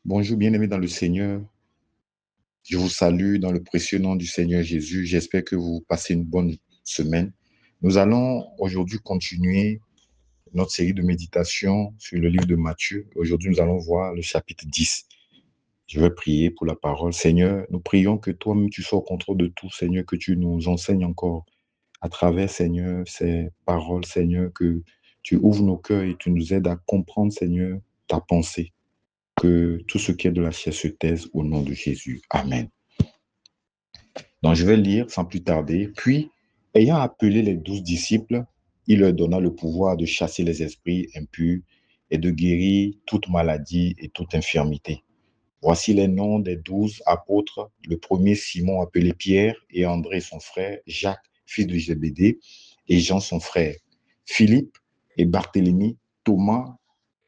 Bonjour, bien-aimés dans le Seigneur. Je vous salue dans le précieux nom du Seigneur Jésus. J'espère que vous passez une bonne semaine. Nous allons aujourd'hui continuer notre série de méditation sur le livre de Matthieu. Aujourd'hui, nous allons voir le chapitre 10. Je vais prier pour la parole. Seigneur, nous prions que toi-même tu sois au contrôle de tout, Seigneur, que tu nous enseignes encore à travers, Seigneur, ces paroles, Seigneur, que tu ouvres nos cœurs et tu nous aides à comprendre, Seigneur, ta pensée. Que tout ce qui est de la chair se taise au nom de Jésus. Amen. Donc, je vais lire sans plus tarder. Puis, ayant appelé les 12 disciples, il leur donna le pouvoir de chasser les esprits impurs et de guérir toute maladie et toute infirmité. Voici les noms des 12 apôtres. Le premier, Simon, appelé Pierre, et André, son frère, Jacques, fils de Zébédée, et Jean, son frère, Philippe et Barthélemy, Thomas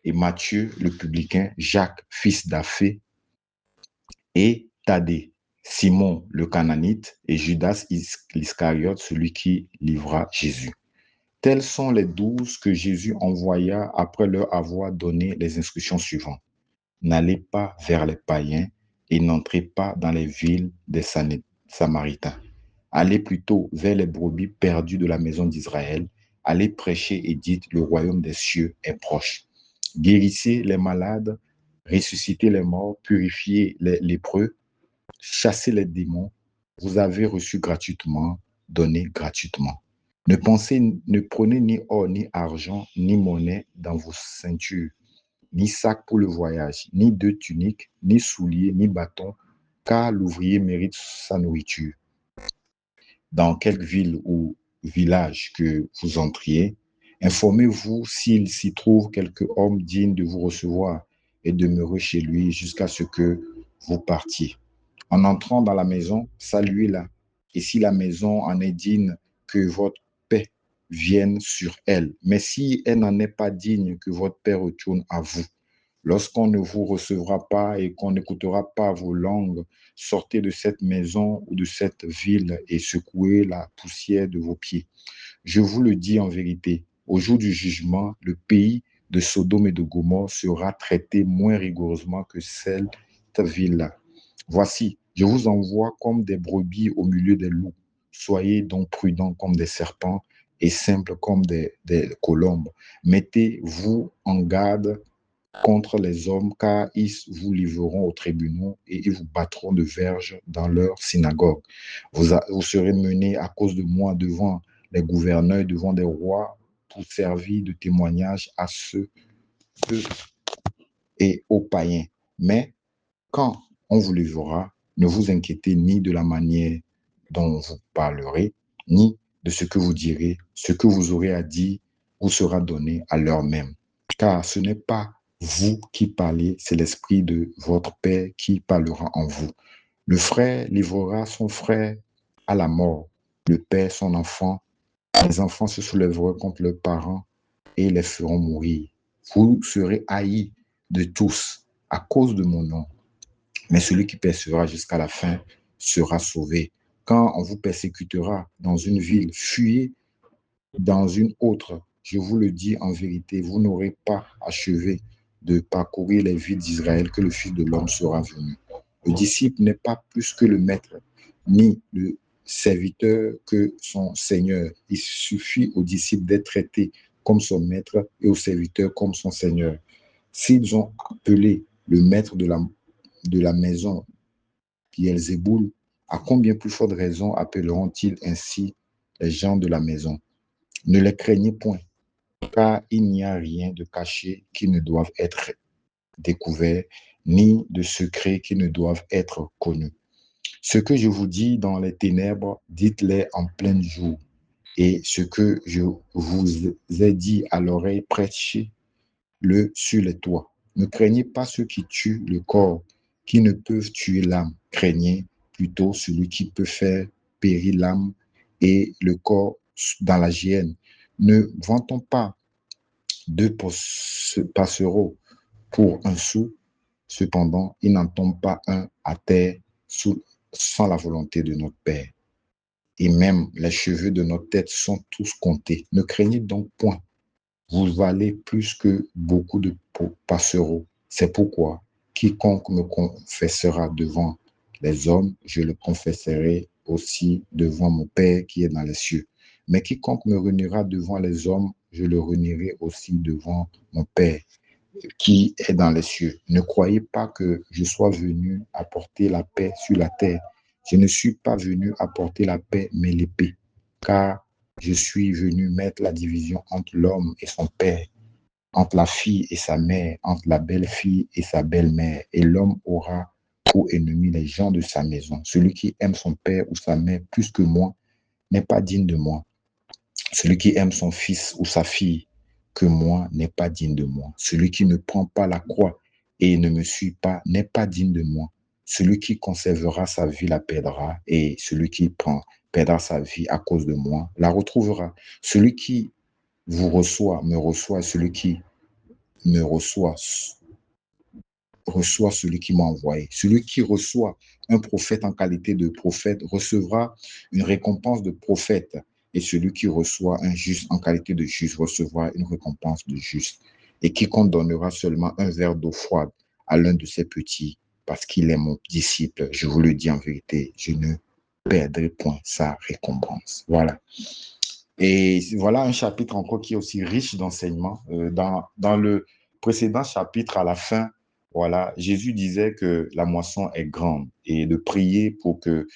et Matthieu, le publicain, Jacques, fils d'Alphée, et Thaddée, Simon le Cananite et Judas Iscariote, celui qui livra Jésus. Tels sont les 12 que Jésus envoya après leur avoir donné les instructions suivantes. N'allez pas vers les païens et n'entrez pas dans les villes des Samaritains. Allez plutôt vers les brebis perdues de la maison d'Israël. Allez prêcher et dites, le royaume des cieux est proche. Guérissez les malades, ressuscitez les morts, purifiez les lépreux, chassez les démons. Vous avez reçu gratuitement, donnez gratuitement. Ne prenez ni or, ni argent, ni monnaie dans vos ceintures, ni sac pour le voyage, ni deux tuniques, ni souliers, ni bâton, car l'ouvrier mérite sa nourriture. Dans quelque ville ou village que vous entriez, informez-vous s'il s'y trouve quelque homme digne de vous recevoir et demeurez chez lui jusqu'à ce que vous partiez. En entrant dans la maison, saluez-la. Et si la maison en est digne, que votre paix vienne sur elle. Mais si elle n'en est pas digne, que votre paix retourne à vous. Lorsqu'on ne vous recevra pas et qu'on n'écoutera pas vos langues, sortez de cette maison ou de cette ville et secouez la poussière de vos pieds. Je vous le dis en vérité, au jour du jugement, le pays de Sodome et de Gomorrhe sera traité moins rigoureusement que cette ville-là. Voici, je vous envoie comme des brebis au milieu des loups. Soyez donc prudents comme des serpents et simples comme des colombes. Mettez-vous en garde contre les hommes, car ils vous livreront aux tribunaux et ils vous battront de verges dans leur synagogue. Vous serez menés à cause de moi devant les gouverneurs, devant des rois, pour servir de témoignage à ceux et aux païens. Mais quand on vous livrera, ne vous inquiétez ni de la manière dont vous parlerez, ni de ce que vous direz. Ce que vous aurez à dire vous sera donné à l'heure même. Car ce n'est pas vous qui parlez, c'est l'Esprit de votre Père qui parlera en vous. Le frère livrera son frère à la mort, le père son enfant. Les enfants se soulèveront contre leurs parents et les feront mourir. Vous serez haïs de tous à cause de mon nom. Mais celui qui persévérera jusqu'à la fin sera sauvé. Quand on vous persécutera dans une ville, fuyez dans une autre. Je vous le dis en vérité, vous n'aurez pas achevé de parcourir les villes d'Israël que le Fils de l'homme sera venu. Le disciple n'est pas plus que le maître, ni le serviteur que son Seigneur. Il suffit au disciple d'être traité comme son maître et au serviteur comme son Seigneur. S'ils ont appelé le maître de la maison Beelzéboul, à combien plus forte raison appelleront-ils ainsi les gens de la maison? Ne les craignez point, car il n'y a rien de caché qui ne doive être découvert, ni de secret qui ne doivent être connus. Ce que je vous dis dans les ténèbres, dites-les en plein jour. Et ce que je vous ai dit à l'oreille, prêchez-le sur les toits. Ne craignez pas ceux qui tuent le corps, qui ne peuvent tuer l'âme. Craignez plutôt celui qui peut faire périr l'âme et le corps dans la géhenne. Ne vantons pas deux passereaux pour un sou, cependant, il n'en tombe pas un à terre sans la volonté de notre Père. Et même les cheveux de notre tête sont tous comptés. Ne craignez donc point. Vous valez plus que beaucoup de passereaux. C'est pourquoi, quiconque me confessera devant les hommes, je le confesserai aussi devant mon Père qui est dans les cieux. Mais quiconque me reniera devant les hommes, je le renierai aussi devant mon Père qui est dans les cieux. Ne croyez pas que je sois venu apporter la paix sur la terre. Je ne suis pas venu apporter la paix, mais l'épée, car je suis venu mettre la division entre l'homme et son père, entre la fille et sa mère, entre la belle-fille et sa belle-mère, et l'homme aura pour ennemi les gens de sa maison. Celui qui aime son père ou sa mère plus que moi n'est pas digne de moi. Celui qui aime son fils ou sa fille que moi n'est pas digne de moi. Celui qui ne prend pas la croix et ne me suit pas n'est pas digne de moi. Celui qui conservera sa vie la perdra, et celui qui perdra sa vie à cause de moi la retrouvera. Celui qui vous reçoit me reçoit, celui qui me reçoit celui qui m'a envoyé. Celui qui reçoit un prophète en qualité de prophète recevra une récompense de prophète, et celui qui reçoit un juste en qualité de juste recevra une récompense de juste. Et quiconque donnera seulement un verre d'eau froide à l'un de ses petits, parce qu'il est mon disciple, je vous le dis en vérité, je ne perdrai point sa récompense. Voilà. Et voilà un chapitre encore qui est aussi riche d'enseignements. Dans le précédent chapitre, à la fin, voilà, Jésus disait que la moisson est grande et de prier pour que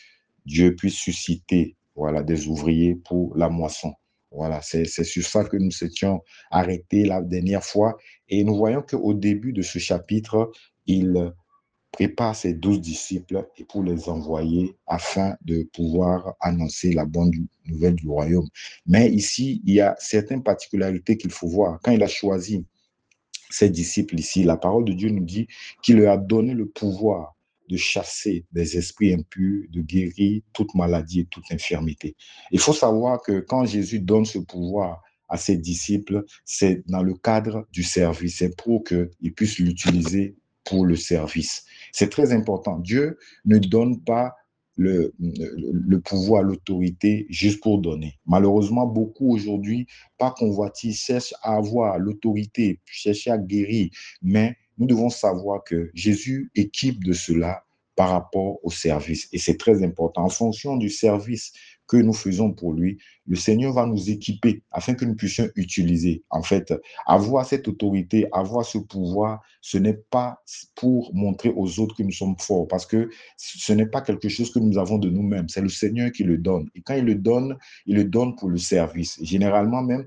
Dieu puisse susciter, voilà, des ouvriers pour la moisson. Voilà, c'est sur ça que nous étions arrêtés la dernière fois. Et nous voyons qu'au début de ce chapitre, il prépare ses 12 disciples et pour les envoyer afin de pouvoir annoncer la bonne nouvelle du royaume. Mais ici, il y a certaines particularités qu'il faut voir. Quand il a choisi ses disciples ici, la parole de Dieu nous dit qu'il leur a donné le pouvoir de chasser des esprits impurs, de guérir toute maladie et toute infirmité. Il faut savoir que quand Jésus donne ce pouvoir à ses disciples, c'est dans le cadre du service, c'est pour qu'ils puissent l'utiliser pour le service. C'est très important. Dieu ne donne pas le pouvoir, l'autorité juste pour donner. Malheureusement, beaucoup aujourd'hui, par convoitise, cherchent à avoir l'autorité, cherchent à guérir, mais nous devons savoir que Jésus équipe de cela par rapport au service. Et c'est très important. En fonction du service que nous faisons pour lui, le Seigneur va nous équiper afin que nous puissions utiliser. En fait, avoir cette autorité, avoir ce pouvoir, ce n'est pas pour montrer aux autres que nous sommes forts, parce que ce n'est pas quelque chose que nous avons de nous-mêmes. C'est le Seigneur qui le donne. Et quand il le donne pour le service. Généralement même,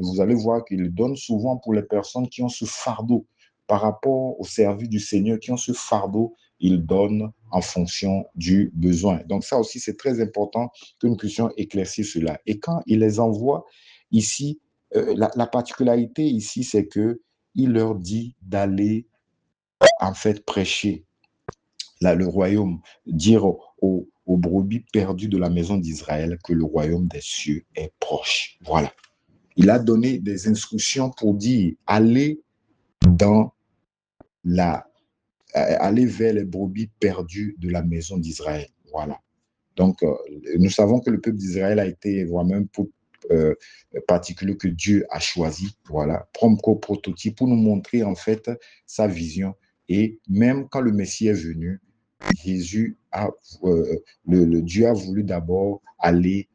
vous allez voir qu'il le donne souvent pour les personnes qui ont ce fardeau par rapport au service du Seigneur, qui ont ce fardeau, il donne en fonction du besoin. Donc ça aussi, c'est très important que nous puissions éclaircir cela. Et quand il les envoie ici, la particularité ici, c'est que il leur dit d'aller en fait prêcher le royaume, dire aux brebis perdues de la maison d'Israël que le royaume des cieux est proche. Voilà. Il a donné des instructions pour dire allez dans aller vers les brebis perdues de la maison d'Israël. Voilà. Donc, nous savons que le peuple d'Israël a été vraiment un peuple particulier que Dieu a choisi, voilà, comme prototype pour nous montrer en fait sa vision. Et même quand le Messie est venu, Dieu a voulu d'abord aller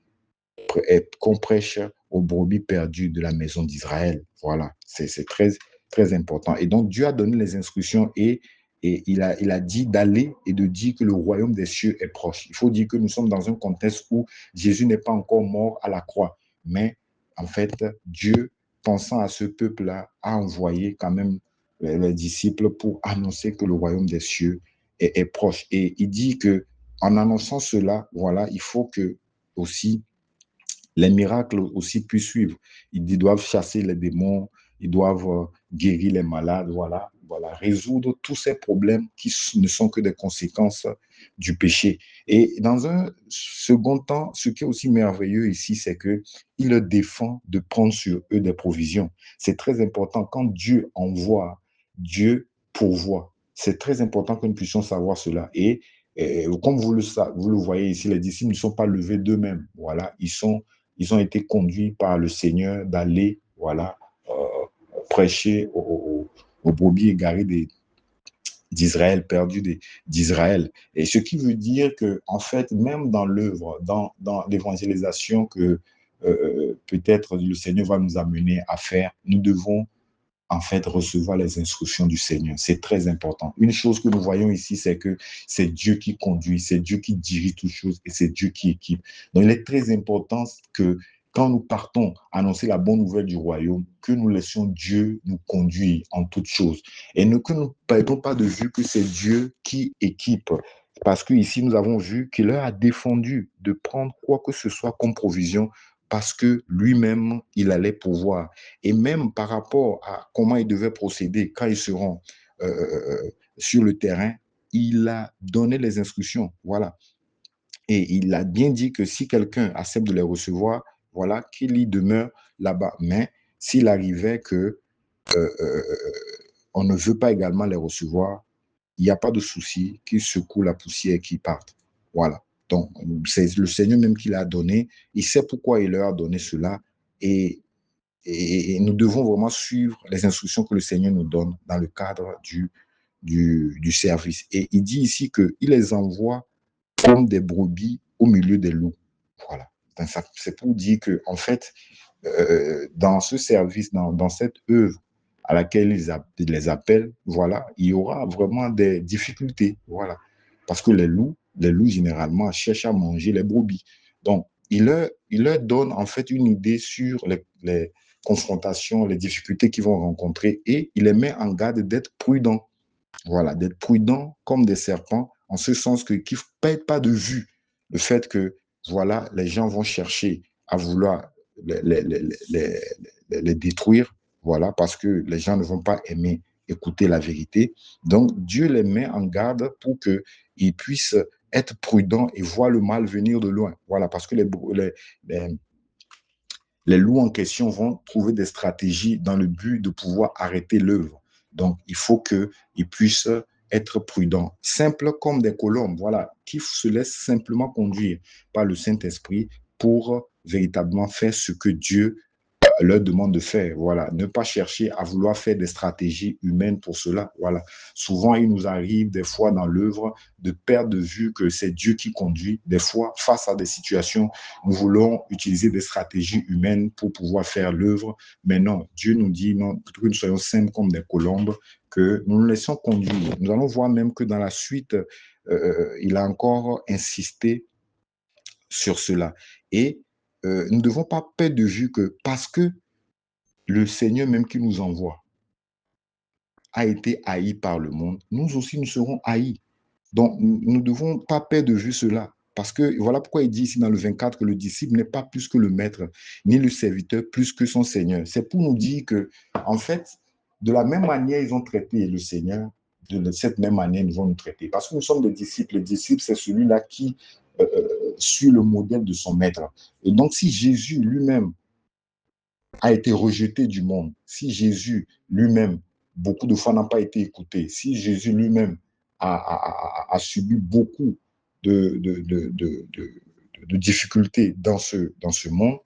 qu'on prêche aux brebis perdues de la maison d'Israël. Voilà, c'est très, très important. Et donc, Dieu a donné les instructions et il a dit d'aller et de dire que le royaume des cieux est proche. Il faut dire que nous sommes dans un contexte où Jésus n'est pas encore mort à la croix. Mais en fait, Dieu, pensant à ce peuple-là, a envoyé quand même les disciples pour annoncer que le royaume des cieux est proche. Et il dit que en annonçant cela, voilà, il faut que aussi les miracles aussi puissent suivre. Ils doivent chasser les démons, ils doivent guérir les malades, voilà, résoudre tous ces problèmes qui ne sont que des conséquences du péché. Et dans un second temps, ce qui est aussi merveilleux ici, c'est qu'il leur défend de prendre sur eux des provisions. C'est très important. Quand Dieu envoie, Dieu pourvoit. C'est très important que nous puissions savoir cela. Et comme vous le voyez ici, les disciples ne sont pas levés d'eux-mêmes. Voilà, ils ont été conduits par le Seigneur d'aller, voilà, prêcher aux brebis égarées d'Israël, d'Israël. Et ce qui veut dire que, en fait, même dans l'œuvre, dans l'évangélisation que peut-être le Seigneur va nous amener à faire, nous devons en fait recevoir les instructions du Seigneur. C'est très important. Une chose que nous voyons ici, c'est que c'est Dieu qui conduit, c'est Dieu qui dirige toutes choses et c'est Dieu qui équipe. Donc il est très important que quand nous partons annoncer la bonne nouvelle du royaume, que nous laissions Dieu nous conduire en toutes choses et que nous ne perdons pas de vue que c'est Dieu qui équipe. Parce qu'ici, nous avons vu qu'il leur a défendu de prendre quoi que ce soit comme provision parce que lui-même, il allait pouvoir. Et même par rapport à comment ils devaient procéder quand ils seront sur le terrain, il a donné les instructions. Voilà. Et il a bien dit que si quelqu'un accepte de les recevoir, voilà, qu'il y demeure là-bas. Mais s'il arrivait que on ne veut pas également les recevoir, il n'y a pas de souci, qu'il secoue la poussière et qu'il parte. Voilà. Donc, c'est le Seigneur même qui l'a donné. Il sait pourquoi il leur a donné cela. Et et nous devons vraiment suivre les instructions que le Seigneur nous donne dans le cadre du service. Et il dit ici qu'il les envoie comme des brebis au milieu des loups. Voilà. C'est pour dire que, en fait, dans ce service, dans cette œuvre à laquelle ils les appellent, voilà, il y aura vraiment des difficultés. Voilà. Parce que les loups généralement cherchent à manger les brebis. Donc, il leur donne en fait une idée sur les confrontations, les difficultés qu'ils vont rencontrer et il les met en garde d'être prudents. Voilà, d'être prudents comme des serpents, en ce sens que qu'ils ne perdent pas de vue le fait que, voilà, les gens vont chercher à vouloir les, les, les, les, les détruire, voilà, parce que les gens ne vont pas aimer écouter la vérité. Donc, Dieu les met en garde pour qu'ils puissent être prudents et voir le mal venir de loin. Voilà, parce que les, les loups en question vont trouver des stratégies dans le but de pouvoir arrêter l'œuvre. Donc, il faut qu'ils puissent être prudents, simples comme des colombes, voilà, qui se laissent simplement conduire par le Saint-Esprit pour véritablement faire ce que Dieu leur demande de faire. Voilà, ne pas chercher à vouloir faire des stratégies humaines pour cela. Voilà, souvent il nous arrive des fois dans l'œuvre de perdre de vue que c'est Dieu qui conduit. Des fois, face à des situations, nous voulons utiliser des stratégies humaines pour pouvoir faire l'œuvre, mais non, Dieu nous dit non, que nous soyons simples comme des colombes, que nous nous laissons conduire. Nous allons voir même que dans la suite, il a encore insisté sur cela. Et nous ne devons pas perdre de vue que parce que le Seigneur même qui nous envoie a été haï par le monde, nous aussi nous serons haïs. Donc, nous ne devons pas perdre de vue cela. Parce que voilà pourquoi il dit ici dans le 24 que le disciple n'est pas plus que le maître, ni le serviteur plus que son Seigneur. C'est pour nous dire que, en fait, de la même manière, ils ont traité le Seigneur, de cette même manière, ils vont nous traiter. Parce que nous sommes des disciples. Le disciple, c'est celui-là qui suit le modèle de son maître. Et donc, si Jésus lui-même a été rejeté du monde, si Jésus lui-même, beaucoup de fois n'a pas été écouté, si Jésus lui-même a subi beaucoup de difficultés dans ce monde,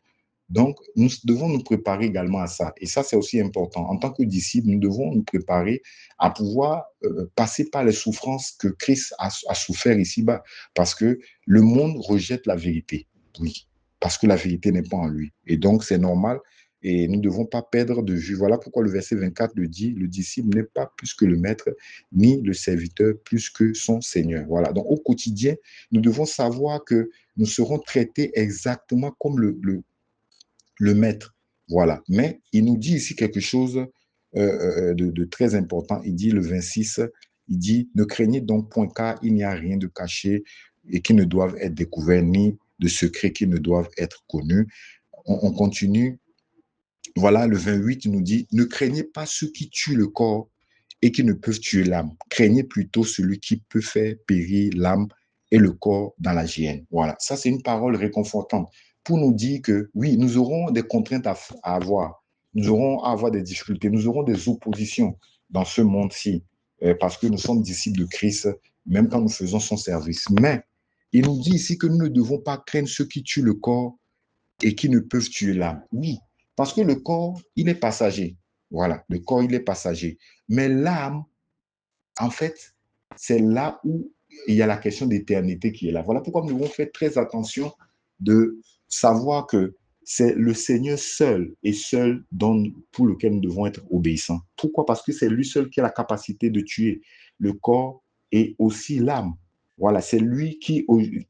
donc nous devons nous préparer également à ça. Et ça, c'est aussi important. En tant que disciples, nous devons nous préparer à pouvoir passer par les souffrances que Christ a souffert ici-bas. Parce que le monde rejette la vérité. Oui, parce que la vérité n'est pas en lui. Et donc, c'est normal et nous ne devons pas perdre de vue. Voilà pourquoi le verset 24 le dit, le disciple n'est pas plus que le maître, ni le serviteur plus que son Seigneur. Voilà. Donc au quotidien, nous devons savoir que nous serons traités exactement comme le maître. Voilà. Mais il nous dit ici quelque chose de très important. Il dit le 26, il dit, ne craignez donc point car il n'y a rien de caché et qui ne doivent être découverts, ni de secrets qui ne doivent être connus. On continue. Voilà, le 28 nous dit, ne craignez pas ceux qui tuent le corps et qui ne peuvent tuer l'âme. Craignez plutôt celui qui peut faire périr l'âme et le corps dans la géhenne. Voilà, ça c'est une parole réconfortante pour nous dire que oui, nous aurons des contraintes à avoir, nous aurons à avoir des difficultés, nous aurons des oppositions dans ce monde-ci parce que nous sommes disciples de Christ, même quand nous faisons son service. Mais il nous dit ici que nous ne devons pas craindre ceux qui tuent le corps et qui ne peuvent tuer l'âme. Oui, parce que le corps, il est passager. Voilà, le corps, il est passager. Mais l'âme, en fait, c'est là où il y a la question d'éternité qui est là. Voilà pourquoi nous devons faire très attention de savoir que c'est le Seigneur seul et seul pour lequel nous devons être obéissants. Pourquoi? Parce que c'est lui seul qui a la capacité de tuer le corps et aussi l'âme. Voilà, c'est lui qui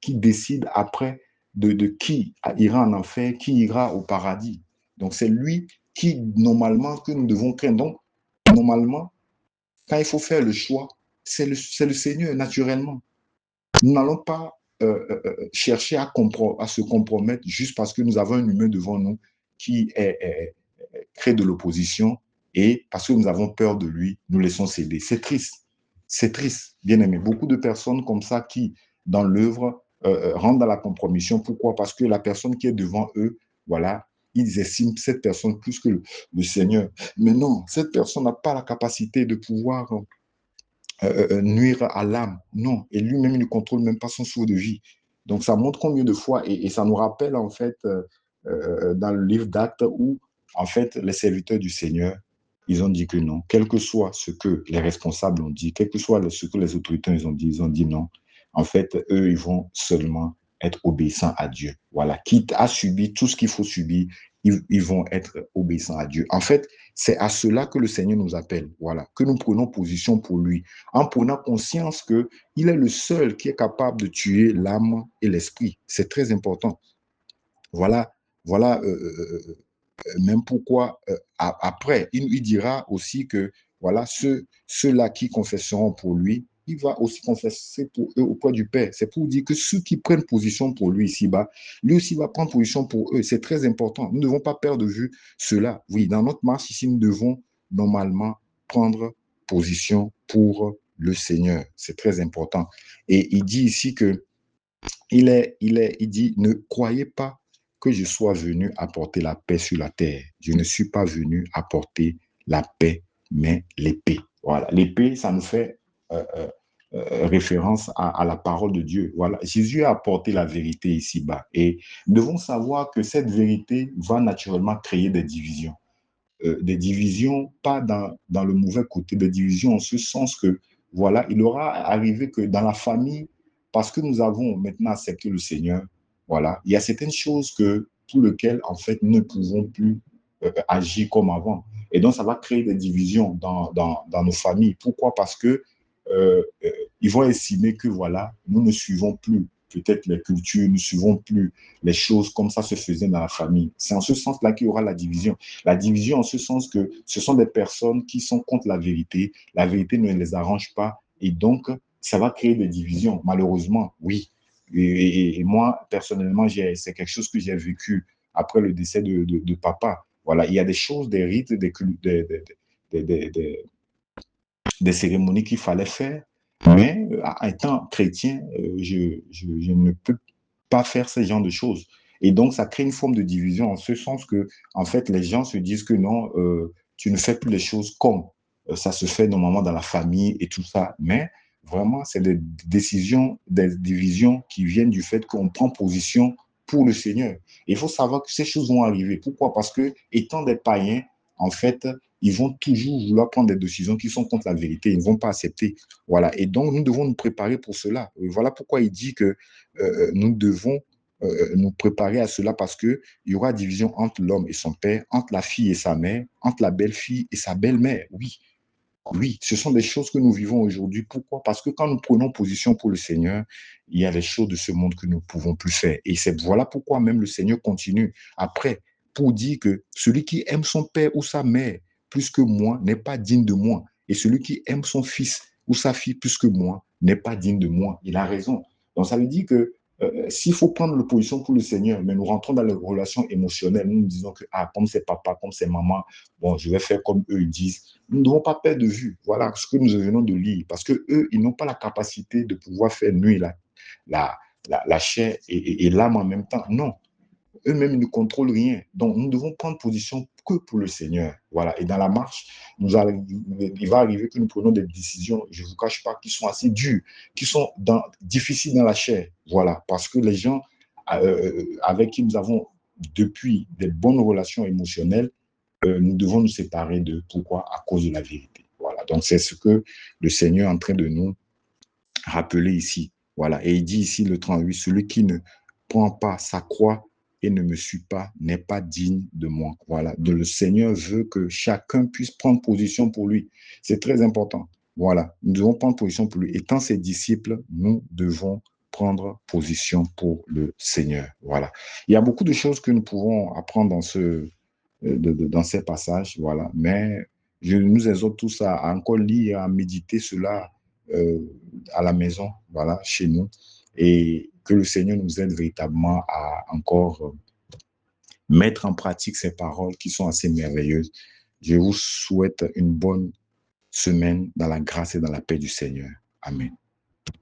décide après de qui ira en enfer, qui ira au paradis. Donc, c'est lui qui, normalement, que nous devons craindre. Donc, normalement, quand il faut faire le choix, c'est le Seigneur, naturellement. Nous n'allons pas chercher à se compromettre juste parce que nous avons un humain devant nous qui crée de l'opposition et parce que nous avons peur de lui, nous laissons céder. C'est triste. C'est triste, bien aimé. Beaucoup de personnes comme ça qui, dans l'œuvre, rentrent dans la compromission. Pourquoi? Parce que la personne qui est devant eux, voilà, ils estiment cette personne plus que le Seigneur. Mais non, cette personne n'a pas la capacité de pouvoir nuire à l'âme. Non, et lui-même, il ne contrôle même pas son souhait de vie. Donc, ça montre combien de fois, et ça nous rappelle, en fait, dans le livre d'Actes, où, en fait, les serviteurs du Seigneur, ils ont dit que non. Quel que soit ce que les responsables ont dit, quel que soit ce que les autorités ils ont dit non. En fait, eux, ils vont seulement être obéissants à Dieu. Voilà, quitte à subir tout ce qu'il faut subir, ils vont être obéissants à Dieu. En fait, c'est à cela que le Seigneur nous appelle. Voilà, que nous prenons position pour lui, en prenant conscience qu'il est le seul qui est capable de tuer l'âme et l'esprit. C'est très important. Voilà, voilà même pourquoi après, il dira aussi que voilà, ceux-là qui confesseront pour lui, il va aussi confesser pour eux auprès du Père. C'est pour dire que ceux qui prennent position pour lui ici-bas, lui aussi va prendre position pour eux. C'est très important. Nous ne devons pas perdre de vue cela. Oui, dans notre marche ici, nous devons normalement prendre position pour le Seigneur. C'est très important. Et il dit ici que il dit, ne croyez pas que je sois venu apporter la paix sur la terre. Je ne suis pas venu apporter la paix, mais l'épée. Voilà, l'épée, ça nous fait référence à la parole de Dieu. Voilà, Jésus a apporté la vérité ici-bas. Et nous devons savoir que cette vérité va naturellement créer des divisions, pas dans le mauvais côté, des divisions en ce sens que, voilà, il aura arrivé que dans la famille, parce que nous avons maintenant accepté le Seigneur, voilà, il y a certaines choses pour lesquelles, en fait, nous ne pouvons plus agir comme avant. Et donc, ça va créer des divisions dans nos familles. Pourquoi? Parce que ils vont estimer que, voilà, nous ne suivons plus peut-être les cultures, nous ne suivons plus les choses comme ça se faisait dans la famille. C'est en ce sens-là qu'il y aura la division. La division en ce sens que ce sont des personnes qui sont contre la vérité ne les arrange pas et donc ça va créer des divisions, malheureusement, oui. Et moi, personnellement, c'est quelque chose que j'ai vécu après le décès de papa. Voilà, il y a des choses, des rites, des cérémonies qu'il fallait faire, mais étant chrétien, je ne peux pas faire ce genre de choses. Et donc, ça crée une forme de division en ce sens que, en fait, les gens se disent que non, tu ne fais plus les choses comme ça se fait normalement dans la famille et tout ça. Mais vraiment, c'est des décisions, des divisions qui viennent du fait qu'on prend position pour le Seigneur. Et il faut savoir que ces choses vont arriver. Pourquoi? Parce que, étant des païens, en fait, ils vont toujours vouloir prendre des décisions qui sont contre la vérité. Ils ne vont pas accepter. Voilà. Et donc, nous devons nous préparer pour cela. Et voilà pourquoi il dit que nous devons nous préparer à cela parce qu'il y aura division entre l'homme et son père, entre la fille et sa mère, entre la belle-fille et sa belle-mère. Oui, oui, ce sont des choses que nous vivons aujourd'hui. Pourquoi? Parce que quand nous prenons position pour le Seigneur, il y a des choses de ce monde que nous ne pouvons plus faire. Et voilà pourquoi même le Seigneur continue après pour dire que celui qui aime son père ou sa mère plus que moi n'est pas digne de moi. Et celui qui aime son fils ou sa fille plus que moi n'est pas digne de moi. Il a raison. Donc ça veut dire que s'il faut prendre la position pour le Seigneur, mais nous rentrons dans les relations émotionnelles, nous nous disons que, ah, comme c'est papa, comme c'est maman, bon, je vais faire comme eux ils disent. Nous ne devons pas perdre de vue, voilà, ce que nous venons de lire, parce qu'eux, ils n'ont pas la capacité de pouvoir faire nuire la chair et l'âme en même temps. Non, eux-mêmes, ils ne contrôlent rien. Donc, nous devons prendre position que pour le Seigneur. Voilà. Et dans la marche, il va arriver que nous prenons des décisions, je ne vous cache pas, qui sont assez dures, qui sont difficiles dans la chair. Voilà. Parce que les gens avec qui nous avons depuis des bonnes relations émotionnelles, nous devons nous séparer de pourquoi? À cause de la vérité. Voilà. Donc, c'est ce que le Seigneur est en train de nous rappelé ici. Voilà. Et il dit ici, le 38, celui qui ne prend pas sa croix et ne me suit pas n'est pas digne de moi. Voilà. Le Seigneur veut que chacun puisse prendre position pour lui. C'est très important. Voilà. Nous devons prendre position pour lui. Étant ses disciples, nous devons prendre position pour le Seigneur. Voilà. Il y a beaucoup de choses que nous pouvons apprendre dans ces passages. Voilà. Mais je nous exhorte tous à encore lire, à méditer cela euh, à la maison, voilà, chez nous, et que le Seigneur nous aide véritablement à encore mettre en pratique ces paroles qui sont assez merveilleuses. Je vous souhaite une bonne semaine dans la grâce et dans la paix du Seigneur. Amen.